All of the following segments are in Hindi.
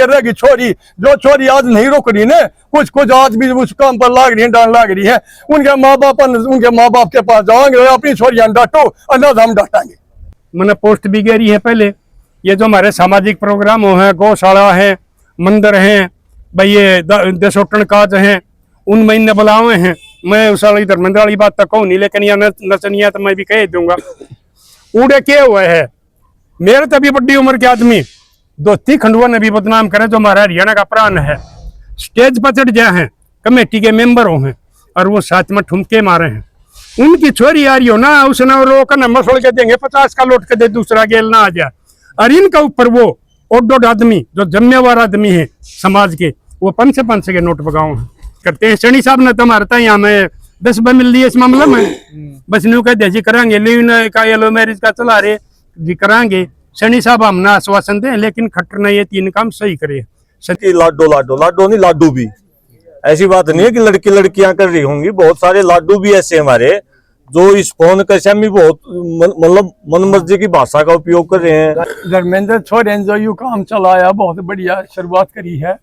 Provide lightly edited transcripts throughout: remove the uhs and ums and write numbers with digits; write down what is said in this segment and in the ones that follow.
रहेगी छोरी, जो छोरी आज नहीं रुक रही ना, कुछ कुछ आज भी उस काम पर लाग रही है, डांट लाग रही है, उनके माँ बाप के पास जाओगे, अपनी छोरियां डांटो, अन्यथा हम डांटेंगे। मैंने पोस्ट भी करी है पहले, ये जो हमारे सामाजिक प्रोग्राम है, गौशाला है, मंदिर हैं, भाई ये देशोटन काज हैं, उन महीने बुलावे हैं। मैं उस वाली धर्मेंद्र वाली बात तक कहूँ नहीं, लेकिन यह नचनिया तो मैं भी कह दूंगा। उड़े क्या हुए है, मेरे तभी बड़ी उम्र के आदमी दोस्ती खंडुआ ने भी बदनाम करे, जो हमारा हरियाणा का प्राण है, स्टेज पर चढ़ गए हैं, कमेटी के मेंबरों हैं, और वो साथ में ठुमके मारे हैं। उनकी छोरी आ रही हो ना, उसने रोक न मसोड़ के देंगे 50 का लौट के दे, दूसरा गेल ना आ जाए। और इनका ऊपर वो ओडोड आदमी जो जिम्मेवार आदमी है समाज के, वो 500 के नोट बगाओ करते हैं। शनि साहब ने तो मारता है यहाँ में 10 मिल रही है इस मामले में, बस न्यू कहते जी करांगे, लिव का येलो मैरिज का चला रहे जी करांगे। शनि साहब हमने आश्वासन दे, लेकिन खट्टर ने ये 3 काम सही करे। लाडो लाडो लाडो नहीं, लाडू भी, ऐसी बात नहीं है कि लड़की लड़कियां कर रही होंगी, बहुत सारे लाडू भी ऐसे हमारे जो इस फोन के सामने बहुत मतलब मनमर्जी की भाषा का उपयोग कर रहे हैं। धर्मेंद्र छोरेन जो यू काम चलाया, बहुत बढ़िया शुरुआत करी है।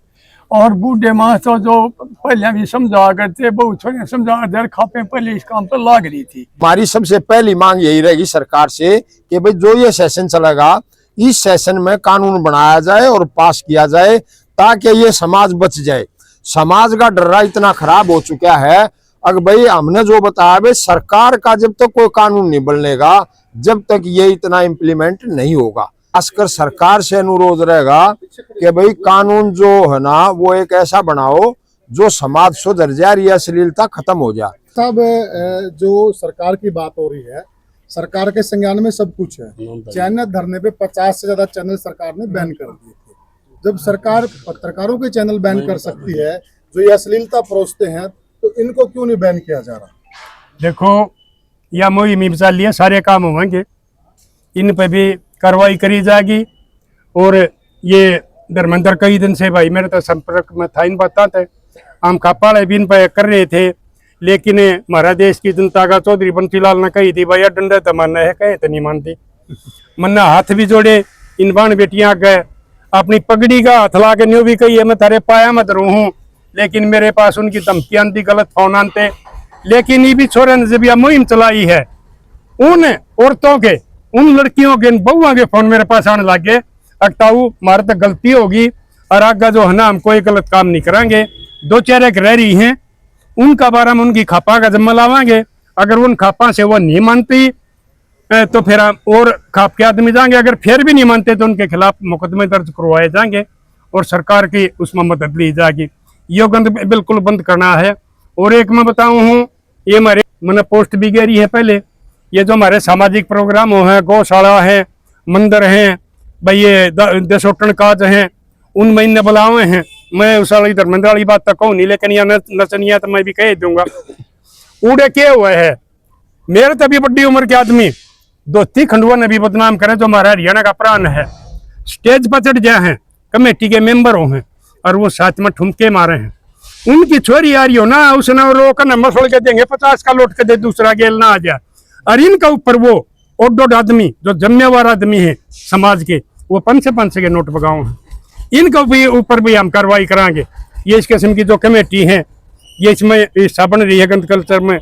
और बूढ़े माँ तो जो पहले भी समझा करते, बहुत छोरे समझा दर खापे पहले इस काम पर लाग रही थी। हमारी सबसे पहली मांग यही रहेगी सरकार से कि भाई जो ये सेशन चलेगा, इस सेशन में कानून बनाया जाए और पास किया जाए, ताकि ये समाज बच जाए। समाज का डर्रा इतना खराब हो चुका है। अगर भाई हमने जो बताया भाई, सरकार का जब तक कोई कानून नहीं बनेगा, जब तक ये इतना इम्प्लीमेंट नहीं होगा। खासकर सरकार से अनुरोध रहेगा कि भाई कानून जो है ना, वो एक ऐसा बनाओ जो समाज सुधर जाए, ये अश्लीलता खत्म हो जाए। सब जो सरकार की बात हो रही है, सरकार के संज्ञान में सब कुछ है। चैनल धरने पे 50 से ज्यादा चैनल सरकार ने बैन कर दिए थे। जब सरकार पत्रकारों के चैनल बैन कर सकती है जो ये अश्लीलता परोसते हैं, तो इनको क्यों नहीं बैन किया जा रहा? देखो, यह मुहिम चल रही है, सारे काम होंगे, इन पे भी कार्रवाई करी जाएगी। और ये धर्मेंद्र कई दिन से भाई मेरे तो संपर्क में था, इन बताते हम खापाड़े भी इन पे कर रहे थे, लेकिन हमारा देश की जनता का चौधरी बंसीलाल ने कही थी, भैया डंडा तो मानना है, कहे तो नहीं मानती। मन्ना हाथ भी जोड़े, इन बाण बेटियां गए, अपनी पगड़ी का हाथ ला के न्यू भी कही है, मैं तारे पाया मत रहूं, लेकिन मेरे पास उनकी धमकी आती, गलत फोन आते। लेकिन ये भी छोरे ने जब यह मुहिम चलाई है, उन औरतों के, उन लड़कियों के, बहुओं के फोन मेरे पास आने लगे, अकटाऊ मारे तो गलती होगी, और आगे जो है ना, हम कोई गलत काम नहीं करेंगे। 2 चेहरे रह रही हैं, उनका बारे में उनकी खापा का जिम्मा लावांगे। अगर उन खापा से वो नहीं मानती तो फिर हम और खाप के आदमी जाएंगे, अगर फिर भी नहीं मानते तो उनके खिलाफ मुकदमे दर्ज करवाए जाएंगे और सरकार की उसमें मदद ली जाएगी। ये गंद बिल्कुल बंद करना है। और एक मैं बताऊं हूँ, ये हमारे मैंने पोस्ट भी करी है पहले, ये जो हमारे सामाजिक प्रोग्राम है, गौशाला है, मंदिर हैं, भाई ये देशोटन काज हैं, उन महीने बुलावे हैं। मैं उस वाली धर्मेंद्र वाली बात तक कहूँ नहीं, लेकिन यह नचनिया तो मैं भी कह दूंगा। उड़े क्या हुए है, मेरे तभी बड़ी उम्र के आदमी दोस्ती खंडुआ ने भी बदनाम करे, जो हमारा हरियाणा का प्राण है, स्टेज पर चढ़ गए हैं, कमेटी के मेंबरों हैं, और वो साथ में ठुमके मारे हैं। उनकी छोरी आ रही हो ना, उसने रोक न मसोड़ के देंगे 50 का लौट के दे, दूसरा गेल ना आ जाए। और इनका ऊपर वो ओडोड आदमी जो जिम्मेवार आदमी है समाज के, वो 500 के नोट बगाओ हैं। इनके भी ऊपर भी हम कार्रवाई कराएंगे। ये इस किस्म की जो कमेटी है, ये इसमें हिस्सा बन रही है गंद कल्चर में,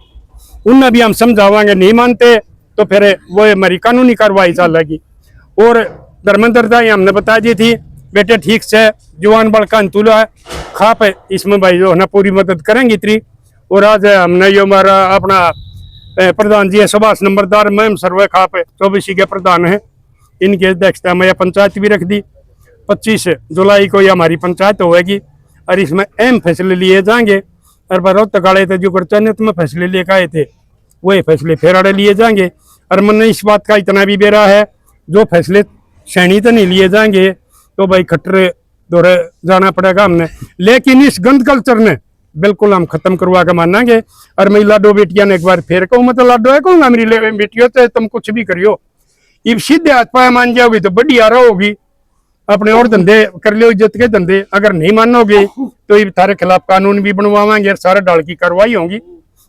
उनमें भी हम समझावाएंगे, नहीं मानते तो फिर वो हमारी कानूनी कार्रवाई चलेगी। और धर्मेंद्र दाई हमने बता दी थी, बेटे ठीक से जवान बड़का अंतुला है, खाप है, इसमें भाई जो है ना पूरी मदद करेंगे इतनी। और आज हमने ये हमारा अपना प्रधान जी है सुभाष नंबरदार, मैम सर्वे खाप 24 के प्रधान है, इनकी अध्यक्षता में पंचायत भी रख दी। 25 जुलाई को ये हमारी पंचायत होगी और इसमें अहम फैसले लिए जाएंगे। और बहुत तकाड़े थे जो चयनित में फैसले लेकर आए थे, वही फैसले फिर आड़े लिए जाएंगे। और मन इस बात का इतना भी बेरा है, जो फैसले श्रेणी तो नहीं लिए जाएंगे तो भाई खट्टर दौरे जाना पड़ेगा हमने। लेकिन इस गंद कल्चर ने बिल्कुल हम खत्म करवा के मानेंगे। और मैं लाडो बेटिया ने एक बार फिर कहूँ, मैं तो लाडो है कहूँगा, मेरी बेटियों तो तुम कुछ भी करियो, इब सीधे हाथ पाया मान जाओगी तो बड़ी आरा होगी, अपने और धंधे कर लियो, इज्जत के धंधे। अगर नहीं मानोगे तो ये थारे खिलाफ कानून भी बनवाएंगे और सारे डाल की कार्रवाई होगी।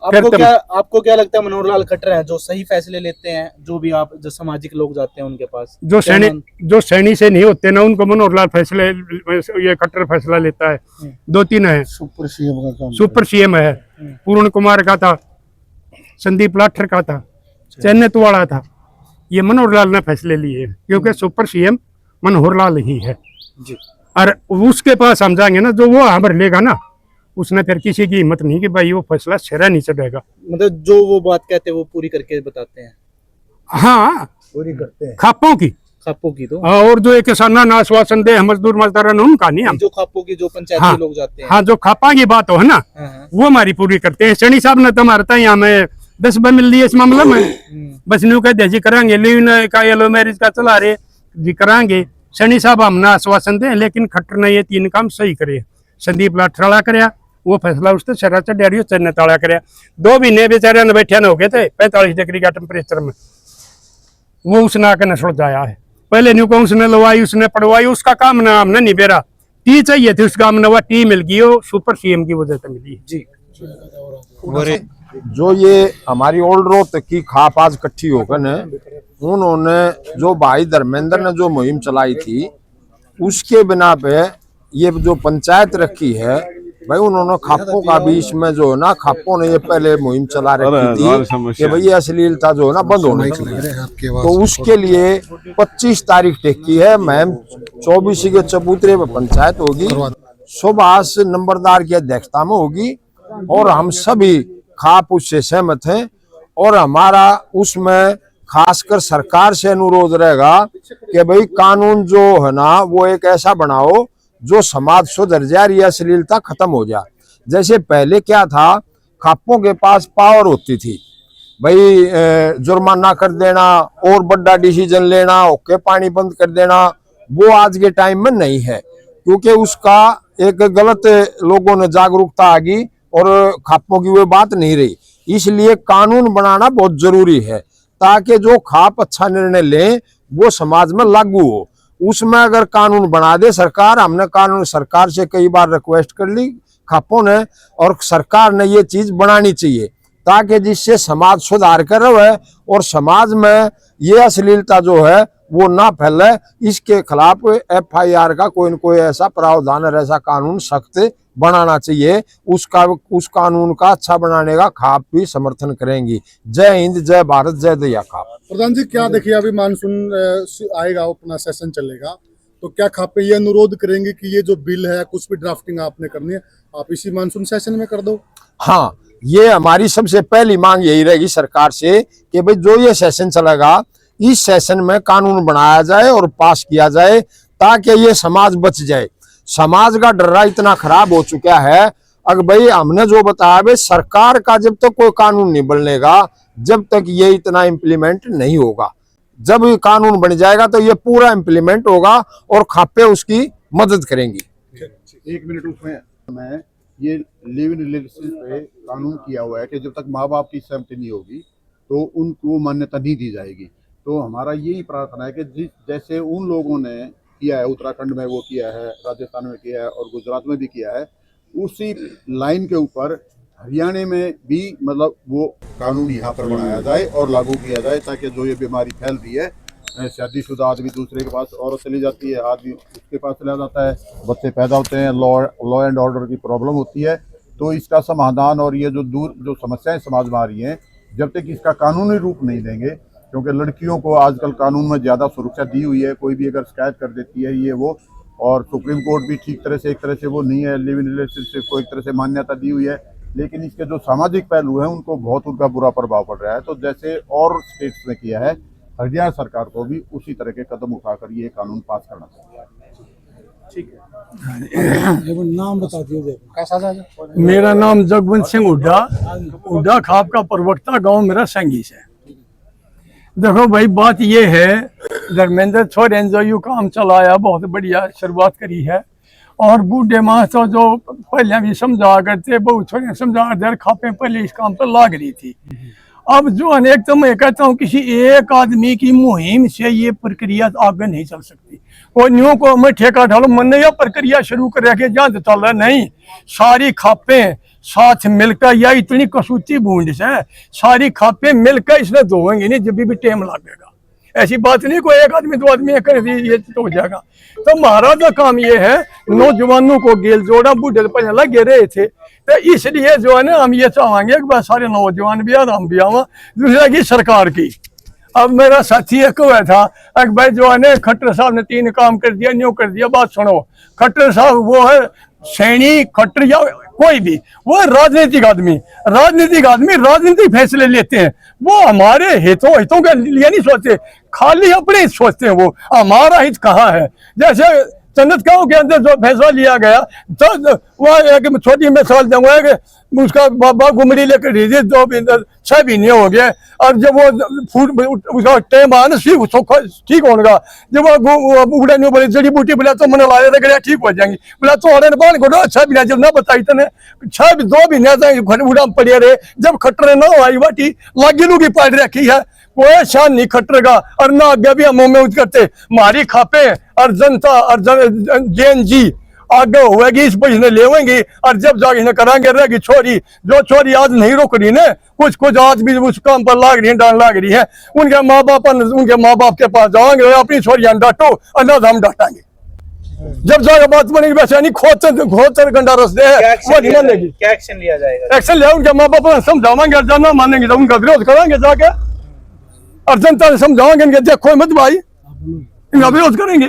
आपको क्या लगता है मनोहर लाल खट्टर हैं जो सही फैसले लेते हैं, जो भी आप जो सामाजिक लोग जाते हैं उनके पास, जो सैनी से नहीं होते ना उनको मनोहर लाल फैसले, ये खट्टर फैसला लेता है। 2-3 है, सुपर सीएम का काम, सुपर सीएम है, पूर्ण कुमार का था, संदीप लाठर का था, चैन्नत वाला था, ये मनोहर लाल ने फैसले लिए क्योंकि सुपर सीएम मनोहर लाल ही है जी। और उसके पास हम जाएंगे ना, जो वो हमारे लेगा ना, उसने फिर किसी की हिम्मत नहीं कि भाई वो फैसला सिरा नहीं चढ़ेगा। मतलब जो वो बात कहते हैं वो पूरी करके बताते हैं। हाँ, पूरी करते हैं खापों की तो और जो एक किसाना ना आश्वासन दे मजदूर मजदार उनका नहीं हम, जो खापों की जो पंचायती हाँ, लोग जाते हैं, हाँ, जो खापा की बात हो है ना, वो हमारी पूरी करते हैं। सैनी साहब ने तो हमारा यहाँ में 10 मिल लिए इस मामले में, बस न्यू कहते जी करांगे, लिव का येलो मैरिज का चला रहे जी करांगे। सैनी साहब हमने आश्वासन दें, लेकिन खट्टर ने ये 3 काम सही करे। संदीप लाठराला कराया, वो फैसला उसने शरा चढ़ियो चन्ने ताला कराया। 2 महीने बेचारे ने बैठे न हो गए थे 45 डिग्री का टेम्परेचर में, वो उसने आकर न सुलझाया है। पहले न्यू को उसने लवाई, उसने पढ़वाई, उसका काम ना हमने नहीं बेरा। टी चाहिए थी उस काम में, वह टी मिल गई, वो सुपर सीएम की वजह से मिली जी। जो ये हमारी ओल्ड रोड की खाप आज इकट्ठी होकर न, उन्होंने जो भाई धर्मेंद्र ने जो मुहिम चलाई थी, उसके बिना पे ये जो पंचायत रखी है भाई, उन्होंने खापों का भी इसमें जो है ना, खापों ने ये पहले मुहिम चला रखी थी कि भाई ये अश्लीलता जो है ना बंद होने चाहिए। तो उसके लिए 25 तारीख टेक की है, मैम 24 के चबूतरे में पंचायत होगी, सुभाष नंबरदार की अध्यक्षता में होगी, और हम सभी खाप उससे सहमत हैं। और हमारा उसमें खासकर सरकार से अनुरोध रहेगा कि भाई कानून जो है ना, वो एक ऐसा बनाओ जो समाज सुधर जाए, ये अश्लीलता खत्म हो जाए। जैसे पहले क्या था, खापों के पास पावर होती थी भाई, जुर्माना कर देना और बड़ा डिसीजन लेना, ओके पानी बंद कर देना, वो आज के टाइम में नहीं है, क्योंकि उसका एक गलत लोगों ने जागरूकता आ गई और खापों की वो बात नहीं रही। इसलिए कानून बनाना बहुत जरूरी है, ताकि जो खाप अच्छा निर्णय लें वो समाज में लागू हो। उसमें अगर कानून बना दे सरकार, हमने कानून सरकार से कई बार रिक्वेस्ट कर ली खापों ने, और सरकार ने ये चीज बनानी चाहिए, ताकि जिससे समाज सुधार कर रहे और समाज में ये अश्लीलता जो है वो ना फैले। इसके खिलाफ FIR का कोई न कोई ऐसा प्रावधान और ऐसा कानून सख्त बनाना चाहिए। उस कानून का अच्छा बनाने का खाप भी समर्थन करेंगी। जय हिंद, जय भारत, जय दया खाप। प्रधान जी, क्या देखिए अभी मानसून आएगा, अपना सेशन चलेगा, तो क्या खापे ये अनुरोध करेंगे कि ये जो बिल है, कुछ भी ड्राफ्टिंग आपने करनी है, आप इसी मानसून सेशन में कर दो? हाँ, ये हमारी सबसे पहली मांग यही रहेगी सरकार से कि भाई जो ये सेशन चलेगा, इस सेशन में कानून बनाया जाए और पास किया जाए, ताकि ये समाज बच जाए। समाज का डर्रा इतना खराब हो चुका है। अगर भाई हमने जो बताया भाई, सरकार का जब तक कोई कानून नहीं बनेगा, जब तक ये इतना इम्प्लीमेंट नहीं होगा। जब ये कानून बन जाएगा तो ये पूरा इम्प्लीमेंट होगा और खापे उसकी मदद करेंगी। 1 मिनट उसमें ये लिव इन रिलेशनशिप पे कानून किया हुआ है कि जब तक माँ बाप की सहमति नहीं होगी तो उनको मान्यता नहीं दी जाएगी। तो हमारा यही प्रार्थना है कि जैसे उन लोगों ने किया है, उत्तराखंड में वो किया है, राजस्थान में किया है और गुजरात में भी किया है, उसी लाइन के ऊपर हरियाणा में भी मतलब वो कानून यहाँ पर बनाया जाए और लागू किया जाए, ताकि जो ये बीमारी फैल रही है, शादीशुदा आदमी दूसरे के पास औरत चली जाती है, आदमी उसके पास चला जाता है, बच्चे पैदा होते हैं, लॉ एंड ऑर्डर की प्रॉब्लम होती है। तो इसका समाधान और ये जो समस्याएं समाज में आ रही हैं, जब तक इसका कानूनी रूप नहीं देंगे, क्योंकि लड़कियों को आजकल कानून में ज़्यादा सुरक्षा दी हुई है, कोई भी अगर शिकायत कर देती है ये वो, और सुप्रीम कोर्ट भी ठीक तरह से एक तरह से वो नहीं है, लिव इन रिलेशनशिप को एक तरह से मान्यता दी हुई है, लेकिन इसके जो सामाजिक पहलू हैं उनको बहुत उनका बुरा प्रभाव पड़ रहा है। तो जैसे और स्टेट्स में किया है, हरियाणा सरकार को भी उसी तरह के कदम उठाकर ये कानून पास करना चाहिए। ठीक है, नाम बता दीजिए। मेरा नाम जगवंत सिंह हुड्डा खाप का प्रवक्ता, गांव मेरा संगीस है। देखो भाई, बात ये है, धर्मेंद्र छोरे जो यू काम चलाया, बहुत बढ़िया शुरुआत करी है, और बूढ़े माँ तो जो पहले भी समझा करते, बहुत छोरे समझा दर खापे पहले इस काम पर लाग रही थी। अब जो अनेक, तो मैं कहता हूँ किसी एक आदमी की मुहिम से ये प्रक्रिया आगे नहीं चल सकती। कोई न्यू को मैं ठेका ढालो, मन ने यह प्रक्रिया शुरू कर रखे जहाँ चल रहा नहीं, सारी खापें साथ मिलकर, या इतनी कसूती बूंद है, सारी खापे मिलकर इसने धोएंगे नहीं, जब भी टाइम लगेगा। ऐसी बात नहीं कोई एक आदमी दो आदमी कर दी ये तो हो जाएगा। तो हमारा तो काम ये है, नौजवानों को गेल जोड़ा, बूढ़े तो पहले लगे रहे थे, तो इसलिए जो है ना हम ये चाहेंगे कि बस सारे नौजवान भी और हम भी आवा। दूसरा की सरकार की, अब मेरा साथी एक हुआ था, एक भाई जो है ना खट्टर साहब ने 3 काम कर दिया, न्यू कर दिया। बात सुनो, खट्टर साहब वो है सैनी खट्टर या कोई भी, वो राजनीतिक आदमी राजनीतिक फैसले लेते हैं। वो हमारे हितों के लिए नहीं सोचते, खाली अपने हित सोचते हैं। वो हमारा हित कहाँ है? जैसे जन्नत गांव के अंदर जो फैसला लिया गया, तो वह एक छोटी मिसाल दूंगा कि उसका बाबा घुमरी लेकर 6 महीने हो गए, और जब वो फूड उसका टाइम आया ना ठीक होगा, जब वो उड़ा नहीं बोले जड़ी बूटी बोला तो मैंने लाया था ठीक हो जाएंगी, बोला तो अरे बाल को 6 महीने जब ना बताई तने 2 महीने उड़ा पड़े रहे। जब खट्टर ना आई बाटी लागी लूगी पाट रखी है, कोई शान नहीं खट्टरेगा, और ना आगे भी हम में करते मारी खापे, और जनता और जैन जी आगे होगी इस पैसे लेवेंगी, और जब जाके इन्हें करांगे रहेगी छोरी, जो छोरी आज नहीं रुक रही ना, कुछ आज भी उस काम पर लाग रही है, डांट लाग रही है, उनके माँ बाप के पास जाओगे, अपनी छोरियां डांटो, और ना हम डांटेंगे। जब जाकर बात बनेगी वैसे नहीं खोतर गंडा रस दे वो नहीं मानेगी। क्या एक्शन लिया जाएगा? एक्शन लिया, उनके माँ बाप समझावांगे, और ना मानेंगे तो उनका विरोध करांगे जाके, और जनता ने समझाओगे इनके देखो मत भाई, इनका विरोध करेंगे।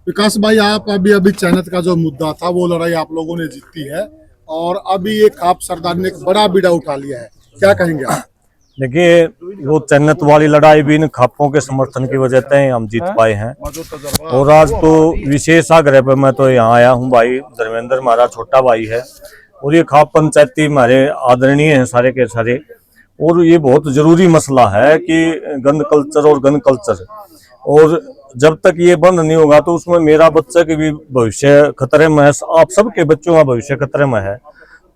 विकास भाई, आप अभी चैनत का जो मुद्दा था वो लड़ाई आप लोगों ने जीती है, और अभी ये खाप सरदार ने एक बड़ा बीड़ा उठा लिया है, क्या कहेंगे आप? देखिए, वो चन्नत वाली लड़ाई भी इन खापों के समर्थन की वजह से हम जीत पाए हैं। और आज तो विशेष आग्रह पर मैं तो यहाँ आया हूँ। भाई धर्मेंद्र हमारा छोटा भाई है, और ये खाप पंचायती हमारे आदरणीय हैं सारे के सारे, और ये बहुत जरूरी मसला है कि गंद कल्चर और गन कल्चर, और जब तक ये बंद नहीं होगा तो उसमें मेरा बच्चा के भी भविष्य खतरे में है, आप सबके बच्चों का भविष्य खतरे में है,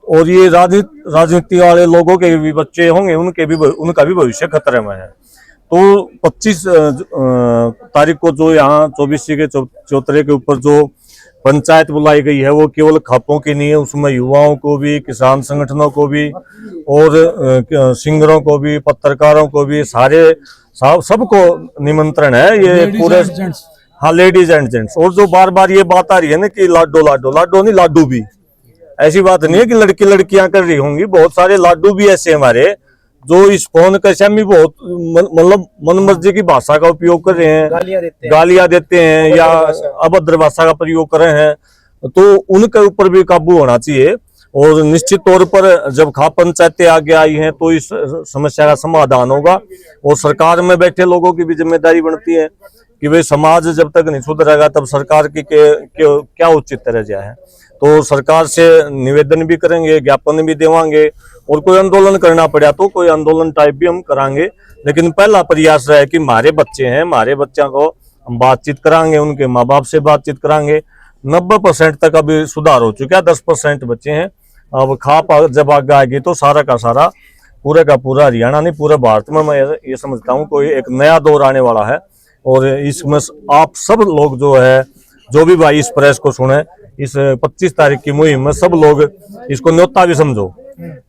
और ये राजनीति वाले लोगों के भी बच्चे होंगे, उनका भी भविष्य खतरे में है। तो 25 तारीख को जो यहाँ 24 के चौतरे के ऊपर जो पंचायत बुलाई गई है, वो केवल खापों की नहीं है, उसमें युवाओं को भी, किसान संगठनों को भी, और सिंगरों को भी, पत्रकारों को भी, सबको निमंत्रण है। ये पूरे, हाँ, लेडीज एंड जेंट्स। और जो बार बार ये बात आ रही है ना कि लाडो नहीं लाडू भी, ऐसी बात नहीं है कि लड़कियां कर रही होंगी, बहुत सारे लाडू भी ऐसे हमारे जो इस फोन कशा में बहुत मतलब मनमर्जी की भाषा का उपयोग कर रहे हैं, गालियां देते हैं या अभद्र भाषा का प्रयोग कर रहे हैं, तो उनके ऊपर भी काबू होना चाहिए। और निश्चित तौर पर जब खाप पंचायतें आगे आई हैं तो इस समस्या का समाधान होगा, और सरकार में बैठे लोगों की भी जिम्मेदारी बनती है कि भाई समाज जब तक नहीं सुधरेगा तब सरकार की क्या उचित रह जाए। तो सरकार से निवेदन भी करेंगे, ज्ञापन भी देवांगे, और कोई आंदोलन करना पड़ा तो कोई आंदोलन टाइप भी हम करांगे। लेकिन पहला प्रयास रहे कि हमारे बच्चे हैं, हमारे बच्चों को हम बातचीत करांगे, उनके माँ बाप से बातचीत करांगे। 90% तक अभी सुधार हो चुका है, 10% बच्चे हैं। अब खाप जब आगे आएगी तो सारा का सारा, पूरे का पूरा हरियाणा नहीं पूरे भारत में मैं ये समझता हूँ कोई एक नया दौर आने वाला है। और इसमें आप सब लोग जो है, जो भी भाई इस प्रेस को सुने, इस 25 तारीख की मुहिम में सब लोग इसको न्योता भी समझो,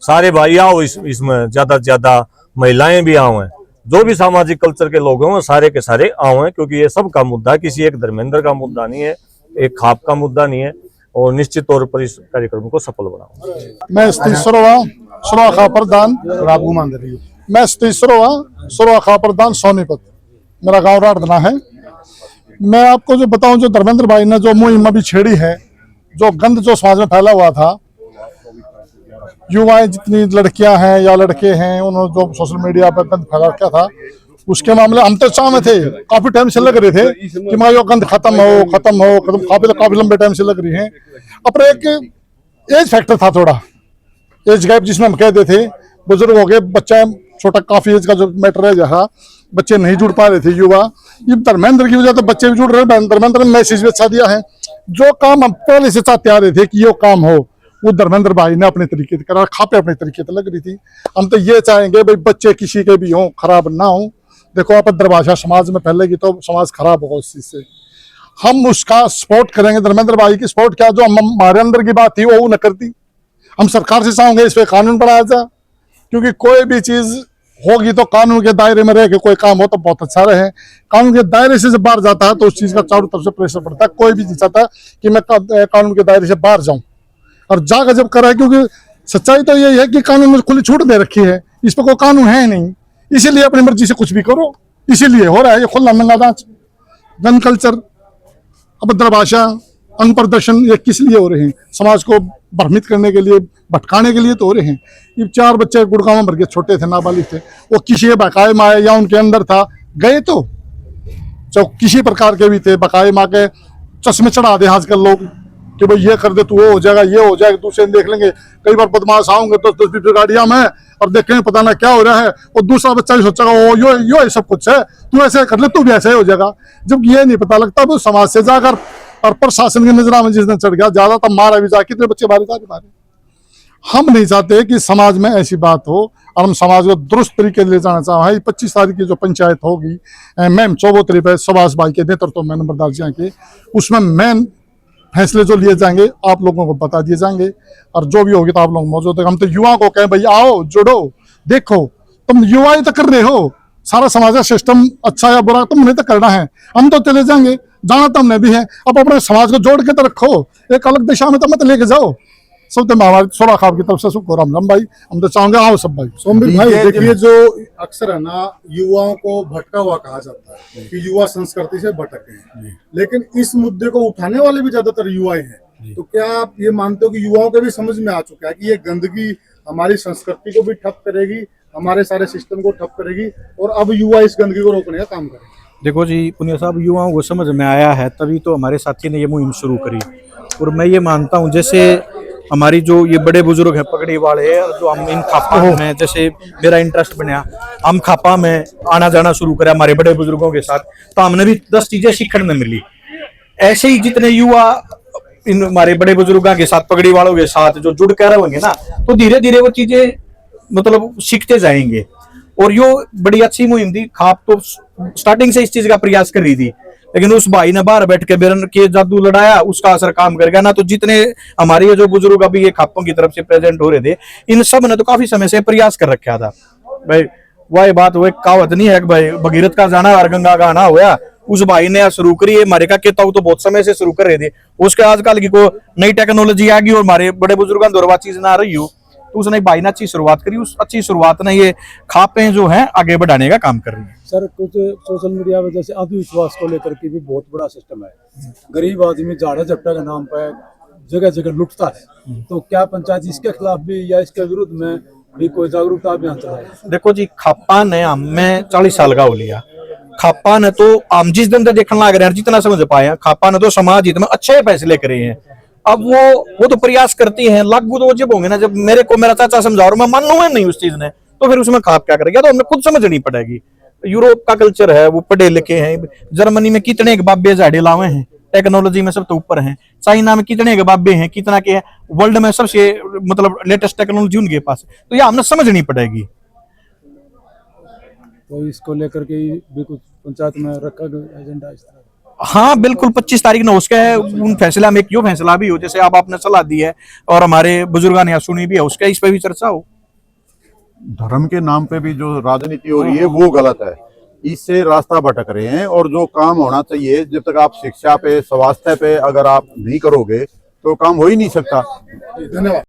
सारे भाई आओ इसमें, ज्यादा से ज्यादा महिलाएं भी आओ हैं, जो भी सामाजिक कल्चर के लोग हैं वो सारे के सारे आओ हैं, क्योंकि ये सब का मुद्दा किसी एक धर्मेंद्र का मुद्दा नहीं है, एक खाप का मुद्दा नहीं है। और निश्चित तौर पर इस कार्यक्रम को सफल बनाऊंगा। मैं सरोवा खाप प्रधान मैं सरोवा खाप प्रधान सोनीपत, मेरा गांव राठदना है। मैं आपको जो बताऊं, जो धर्मेंद्र भाई ने जो मुहिम अभी छेड़ी है, जो गंद जो समाज में फैला हुआ था, युवाएं जितनी लड़कियां हैं या लड़के हैं, उन्होंने जो सोशल मीडिया पर गंद फैला रखा था, उसके मामले हम तो चाह में थे, काफी टाइम से लग रहे थे कि मैं यो गंद खत्म हो, काफी लंबे टाइम से लग रही है। अब एक एज फैक्टर था, थोड़ा एज गैप जिसमें हम कहते थे, बुजुर्ग हो गए, बच्चा छोटा, काफी एज का जो मैटर है, जहाँ बच्चे नहीं जुड़ पा रहे थे युवा, ये धर्मेंद्र की वजह तो बच्चे भी जुड़ रहे हैं। धर्मेंद्र ने मैसेज भी अच्छा दिया है, जो काम हम पहले से चाहते आ रहे थे कि ये काम हो, वो धर्मेंद्र भाई ने अपने तरीके से करा, खापे अपने तरीके से लग रही थी। हम तो ये चाहेंगे भाई बच्चे किसी के भी हों, खराब ना हो। देखो, आप दरभाषा समाज में फैलेगी तो समाज खराब होगा उस चीज से। हम उसका सपोर्ट करेंगे, धर्मेंद्र भाई की सपोर्ट क्या, जो हमारे अंदर की बात थी वो न करती, हम सरकार से चाहेंगे इस पे कानून बनाया जाए, क्योंकि कोई भी चीज होगी तो कानून के दायरे में रह के कोई काम हो तो बहुत अच्छा रहे। कानून के दायरे से जब बाहर जाता है तो उस चीज का चारों तरफ से प्रेशर पड़ता है। कोई भी नहीं चाहता कि मैं कानून के दायरे से बाहर जाऊं, और जाकर जब करा है, क्योंकि सच्चाई तो यही है कि कानून में खुली छूट दे रखी है, इस पर कोई कानून है नहीं, इसीलिए अपनी मर्जी से कुछ भी करो, इसीलिए हो रहा है ये खुला नंगा नाच, गन कल्चर, अभद्र भाषा, अंग प्रदर्शन। ये किस लिए हो रहे हैं? समाज को भ्रमित करने के लिए, भटकाने के लिए तो हो रहे हैं। ये 4 बच्चे गुड़गांव में मर गए, छोटे थे, नाबालिग थे, वो किसी बकाए माँ या उनके अंदर था, गए तो जो किसी प्रकार के भी थे, बकाए माँ के चश्मे चढ़ा दे आजकल लोग कि भाई ये कर दे तो वो हो जाएगा, ये हो जाएगा, दूसरे देख लेंगे। कई बार बदमाश आऊंगे तो 10-20 गाड़ियां में और देखेंगे पता ना क्या हो रहा है, और दूसरा बच्चा भी सोचेगा ओ यो सब कुछ है, तू ऐसे कर ले तू भी ऐसे ही हो जाएगा। जब ये नहीं पता लगता वो समाज से जाकर और प्रशासन की नजर में जिस दिन चढ़ गया ज्यादा तब मारा भी जा, कितने बच्चे मारे। हम नहीं चाहते कि समाज में ऐसी बात हो, और हम समाज को दुरुस्त तरीके से ले जाना चाहें। 25 तारीख की जो पंचायत होगी मैम चौबोतरी पे सुभाष भाई के नेतृत्व में नंबरदार जी के, उसमें मेन फैसले जो लिए जाएंगे आप लोगों को बता दिए जाएंगे, और जो भी होगी तो आप लोग मौजूद है। हम तो युवाओं को कहें भाई आओ जुड़ो, देखो तुम युवा ही तो कर रहे हो, सारा समाज का सिस्टम अच्छा या बुरा तुमने तो करना है, हम तो चले जाएंगे, जाना तो हमने भी है। अब अपने समाज को जोड़ के तो रखो, एक अलग दिशा में तो मत लेके जाओ। सब तो हमारे सोरा खाब की तरफ से सुख राम राम भाई, हम तो चाहेंगे आओ सब भाई। सोमवीर भाई देखिए, जो अक्सर है ना युवाओं को भटका हुआ कहा जाता है कि युवा संस्कृति से भटके हैं, लेकिन इस मुद्दे को उठाने वाले भी ज्यादातर युवा ही हैं। तो क्या आप ये मानते हो कि युवाओं के भी समझ में आ चुका है कि ये गंदगी हमारी संस्कृति को भी ठप करेगी, हमारे सारे सिस्टम को ठप करेगी, और अब युवा इस गंदगी को रोकने का काम करेंगे? देखो जी पुनिया साहब, युवाओं को समझ में आया है तभी तो हमारे साथी ने ये मुहिम शुरू करी। और मैं ये मानता हूँ जैसे हमारी जो ये बड़े बुजुर्ग हैं पगड़ी वाले, जो हम इन खापा में, जैसे मेरा इंटरेस्ट बना, हम खापा में आना जाना शुरू करा हमारे बड़े बुजुर्गों के साथ, तो हमने भी 10 चीजें सीखने में मिली। ऐसे ही जितने युवा इन हमारे बड़े बुजुर्गों के साथ, पगड़ी वालों के साथ जो जुड़ कर रहेंगे ना, तो धीरे धीरे वो चीजें मतलब सीखते जाएंगे। और यो बड़ी अच्छी मुहिम थी। खाप तो स्टार्टिंग से इस चीज का प्रयास कर रही थी, लेकिन उस भाई ने बाहर बैठ के बेरन के जादू लड़ाया, उसका असर काम कर गया ना। तो जितने हमारे ये जो बुजुर्ग अभी ये खापों की तरफ से प्रेजेंट हो रहे थे, इन सब ने तो काफी समय से प्रयास कर रखा था भाई। वही बात वो कहावत नहीं है कि भाई भगीरथ का जाना और गंगा का आना होया। उस भाई ने शुरू करी है, हमारे का कहता हूँ तो बहुत समय से शुरू कर रहे थे। उसके आजकल की को नई टेक्नोलॉजी आ गई और हमारे बड़े बुजुर्गों दौरवा चीज ना आ रही हो, तो उसने भाई ने अच्छी शुरुआत करी। उस अच्छी शुरुआत ने ये खापें जो हैं आगे बढ़ाने का काम कर रही है। सर कुछ सोशल मीडिया में जैसे अंधविश्वास को लेकर के भी बहुत बड़ा सिस्टम है। गरीब आदमी झाड़ा झपटा के नाम पर जगह जगह लुटता है, तो क्या पंचायत इसके खिलाफ भी या इसके विरुद्ध में भी कोई जागरूकता अभियान चलाए? देखो जी, खापा ने हमें 40 साल का हो लिया। खापा ने तो हम जिस दिन तक देखने लग रहे हैं, जितना समझ पाए, खापा ने तो समाज हित में अच्छे फैसले करे हैं। अब वो तो प्रयास करती हैं, लागू तो जब होंगे ना, जब मेरे को मेरा चाचा समझा और मैं मान लूंगा नहीं उस चीज ने, तो फिर उसमें खाप क्या करेगा? तो हमें खुद समझनी पड़ेगी। यूरोप का कल्चर है, वो पढ़े लिखे हैं। जर्मनी में कितने के बाबे झाड़े लावे हैं, टेक्नोलॉजी में सब तो ऊपर हैं। चाइना में कितने के बाबे हैं, कितना के वर्ल्ड में सबसे मतलब लेटेस्ट टेक्नोलॉजी उनके पास है। तो ये हमने समझनी पड़ेगी। तो इसको लेकर के भी कुछ पंचायत में रखा गया एजेंडा इस तरह? हाँ बिल्कुल, 25 तारीख ने उसका है उन फैसला में, क्यों फैसला भी हो, जैसे आप आपने सलाह दी है और हमारे बुजुर्गों ने सुनी भी है, उसका इस पे भी चर्चा हो। धर्म के नाम पे भी जो राजनीति हो रही है वो गलत है, इससे रास्ता भटक रहे हैं। और जो काम होना चाहिए, जब तक आप शिक्षा पे, स्वास्थ्य पे अगर आप नहीं करोगे तो काम हो ही नहीं सकता। धन्यवाद।